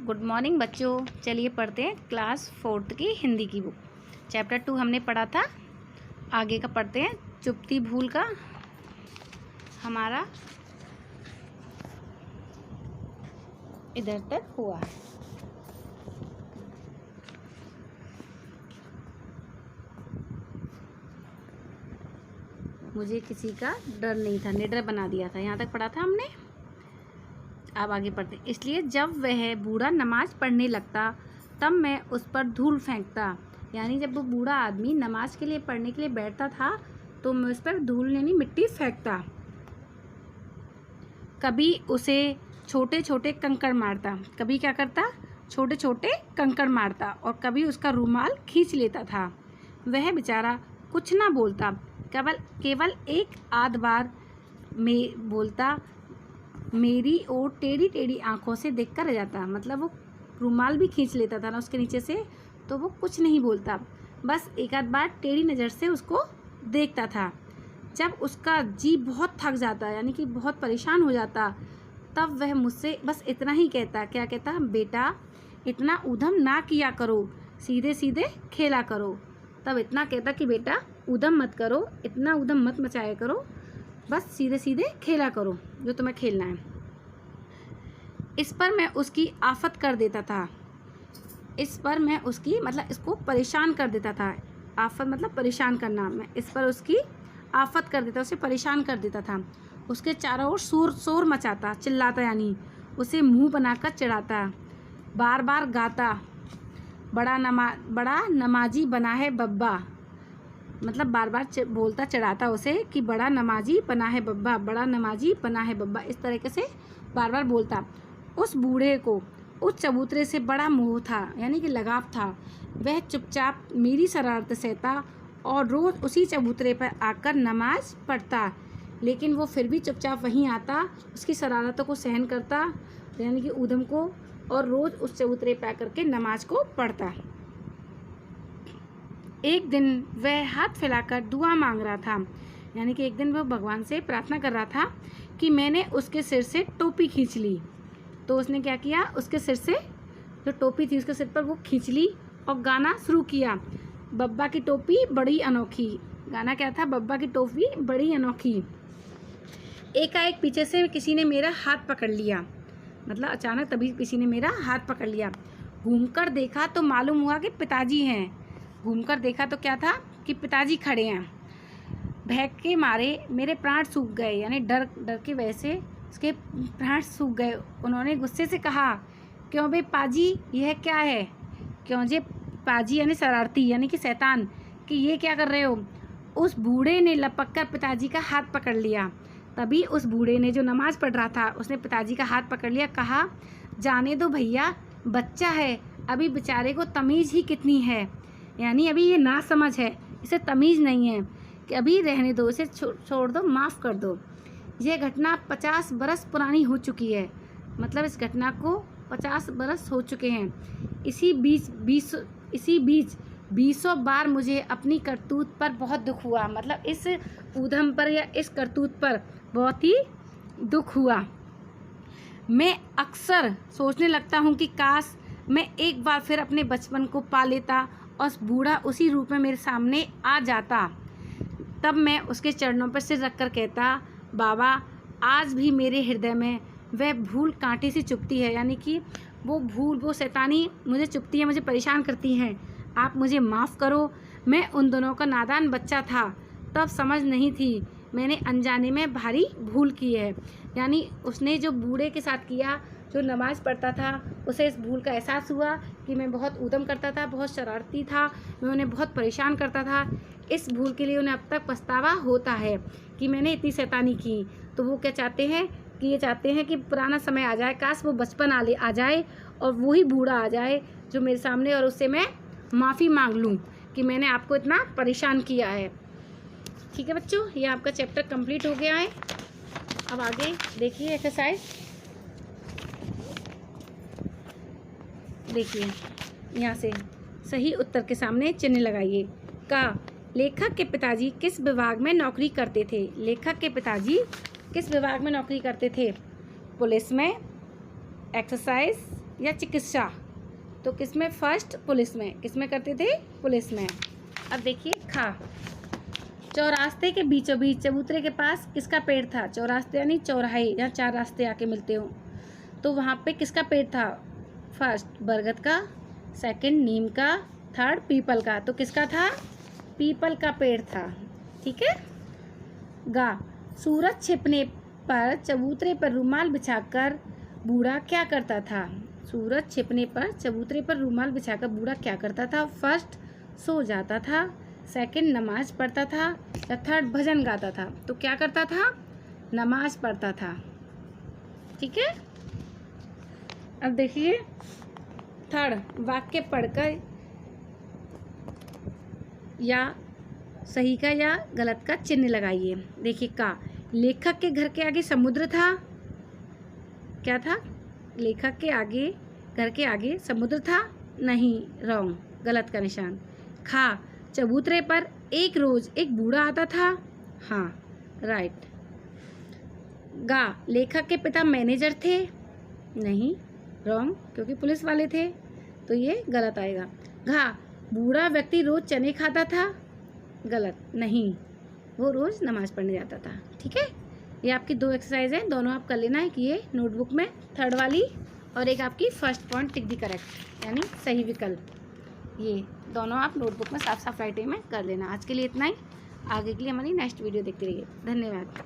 Good morning बच्चों। चलिए पढ़ते हैं क्लास 4th की हिंदी की बुक। चैप्टर 2 हमने पढ़ा था, आगे का पढ़ते हैं। चुपती भूल का हमारा इधर तक हुआ है। मुझे किसी का डर नहीं था, निडर बना दिया था। यहाँ तक पढ़ा था हमने। अब आगे पढ़ते। इसलिए जब वह बूढ़ा नमाज पढ़ने लगता तब मैं उस पर धूल फेंकता। यानी जब वो बूढ़ा आदमी नमाज के लिए पढ़ने के लिए बैठता था तो मैं उस पर धूल यानी मिट्टी फेंकता। कभी उसे छोटे छोटे कंकड़ मारता। कभी क्या करता? छोटे छोटे कंकड़ मारता। और कभी उसका रुमाल खींच लेता था। वह बेचारा कुछ ना बोलता, केवल एक आध बार में बोलता, मेरी ओर टेढ़ी टेढ़ी आंखों से देखकर रह जाता। मतलब वो रुमाल भी खींच लेता था ना उसके नीचे से, तो वो कुछ नहीं बोलता, बस एक आध बार टेढ़ी नज़र से उसको देखता था। जब उसका जी बहुत थक जाता, यानी कि बहुत परेशान हो जाता, तब वह मुझसे बस इतना ही कहता। क्या कहता? बेटा इतना ऊधम ना किया करो, सीधे सीधे खेला करो। तब इतना कहता कि बेटा ऊधम मत करो, इतना ऊधम मत मचाया करो, बस सीधे सीधे खेला करो जो तुम्हें खेलना है। इस पर मैं उसकी आफत कर देता था। इस पर मैं उसकी मतलब इसको परेशान कर देता था। आफत मतलब परेशान करना। मैं इस पर उसकी आफत कर देता, उसे परेशान कर देता था। उसके चारों ओर शोर मचाता, चिल्लाता, यानी उसे मुंह बनाकर चिढ़ाता, बार बार गाता, बड़ा नमाजी बना है बब्बा। मतलब बार बार बोलता, चढ़ाता उसे कि बड़ा नमाजी बना है बब्बा, बड़ा नमाजी बना है बब्बा। इस तरीके से बार बार बोलता। उस बूढ़े को उस चबूतरे से बड़ा मोह था, यानी कि लगाव था। वह चुपचाप मेरी शरारत सहता और रोज़ उसी चबूतरे पर आकर नमाज पढ़ता। लेकिन वो फिर भी चुपचाप वहीं आता, उसकी शरारतों को सहन करता, यानी कि ऊधम को, और रोज़ उस चबूतरे पर आकर के नमाज को पढ़ता। एक दिन वह हाथ फैलाकर दुआ मांग रहा था, यानी कि एक दिन वह भगवान से प्रार्थना कर रहा था कि मैंने उसके सिर से टोपी खींच ली। तो उसने क्या किया? उसके सिर से जो टोपी थी उसके सिर पर वो खींच ली और गाना शुरू किया, बब्बा की टोपी बड़ी अनोखी। गाना क्या था? बब्बा की टोपी बड़ी अनोखी। एकाएक पीछे से किसी ने मेरा हाथ पकड़ लिया। मतलब अचानक तभी किसी ने मेरा हाथ पकड़ लिया। घूमकर देखा तो मालूम हुआ कि पिताजी हैं। घूमकर देखा तो क्या था कि पिताजी खड़े हैं। भय के मारे मेरे प्राण सूख गए, यानी डर की वजह से उसके प्राण सूख गए। उन्होंने गुस्से से कहा, क्यों बे पाजी, यह क्या है? क्यों जे पाजी यानी शरारती, यानी कि शैतान, कि ये क्या कर रहे हो? उस बूढ़े ने लपक कर पिताजी का हाथ पकड़ लिया। तभी उस बूढ़े ने, जो नमाज पढ़ रहा था, उसने पिताजी का हाथ पकड़ लिया। कहा, जाने दो भैया, बच्चा है, अभी बेचारे को तमीज़ ही कितनी है, यानी अभी ये ना समझ है, इसे तमीज़ नहीं है, कि अभी रहने दो, इसे छोड़ दो, माफ़ कर दो। यह घटना 50 बरस पुरानी हो चुकी है। मतलब इस घटना को 50 बरस हो चुके हैं। इसी बीच 20 बार मुझे अपनी करतूत पर बहुत दुख हुआ। मतलब इस ऊधम पर या इस करतूत पर बहुत ही दुख हुआ। मैं अक्सर सोचने लगता हूँ कि काश मैं एक बार फिर अपने बचपन को पा लेता और बूढ़ा उसी रूप में मेरे सामने आ जाता। तब मैं उसके चरणों पर सिर रखकर कहता, बाबा आज भी मेरे हृदय में वह भूल कांटे से चुभती है, यानी कि वो शैतानी मुझे चुभती है, मुझे परेशान करती हैं। आप मुझे माफ़ करो। मैं उन दोनों का नादान बच्चा था, तब समझ नहीं थी, मैंने अनजाने में भारी भूल की है। यानी उसने जो बूढ़े के साथ किया, जो नमाज पढ़ता था, उसे इस भूल का एहसास हुआ कि मैं बहुत ऊधम करता था, बहुत शरारती था, मैं उन्हें बहुत परेशान करता था। इस भूल के लिए उन्हें अब तक पछतावा होता है कि मैंने इतनी शैतानी की। तो वो क्या चाहते हैं कि ये चाहते हैं कि पुराना समय आ जाए, काश वो बचपन आ जाए और वही बूढ़ा आ जाए जो मेरे सामने, और उससे मैं माफ़ी मांग लूँ कि मैंने आपको इतना परेशान किया है। ठीक है बच्चों, ये आपका चैप्टर कंप्लीट हो गया है। अब आगे देखिए एक्सरसाइज। देखिए यहाँ से सही उत्तर के सामने चिन्ह लगाइए। का लेखक के पिताजी किस विभाग में नौकरी करते थे? लेखक के पिताजी किस विभाग में नौकरी करते थे? पुलिस में, एक्सरसाइज या चिकित्सा? तो किस में? फर्स्ट पुलिस में। किस में करते थे? पुलिस में। अब देखिए खा, चौरास्ते के बीचों बीच चबूतरे के पास किसका पेड़ था? चौरास्ते यानी चौराहे, जहाँ 4 रास्ते आके मिलते हो, तो वहाँ पे किसका पेड़ था? फर्स्ट बरगद का, सेकंड नीम का, थर्ड पीपल का। तो किसका था? पीपल का पेड़ था। ठीक है। गा, सूरज छिपने पर चबूतरे पर रुमाल बिछाकर बूढ़ा क्या करता था? सूरज छिपने पर चबूतरे पर रुमाल बिछाकर बूढ़ा क्या करता था? फर्स्ट सो जाता था, सेकंड नमाज पढ़ता था, या थर्ड भजन गाता था? तो क्या करता था? नमाज पढ़ता था। ठीक है। अब देखिए थर्ड, वाक्य पढ़कर या सही का या गलत का चिन्ह लगाइए। देखिए का, लेखक के घर के आगे समुद्र था। क्या था? लेखक के आगे, घर के आगे समुद्र था। नहीं, रॉन्ग, गलत का निशान। खा, चबूतरे पर एक रोज एक बूढ़ा आता था। हाँ, राइट। गा, लेखक के पिता मैनेजर थे। नहीं, रॉन्ग, क्योंकि पुलिस वाले थे, तो ये गलत आएगा। घा, बूढ़ा व्यक्ति रोज चने खाता था। गलत, नहीं, वो रोज नमाज पढ़ने जाता था। ठीक है। ये आपकी 2 एक्सरसाइज हैं, दोनों आप कर लेना है कि ये नोटबुक में, थर्ड वाली और एक आपकी first point tick the correct, यानी सही विकल्प। ये दोनों आप नोटबुक में साफ साफ राइटिंग में कर लेना। आज के लिए इतना ही, आगे के लिए हमारी नेक्स्ट वीडियो देखते रहिए। धन्यवाद।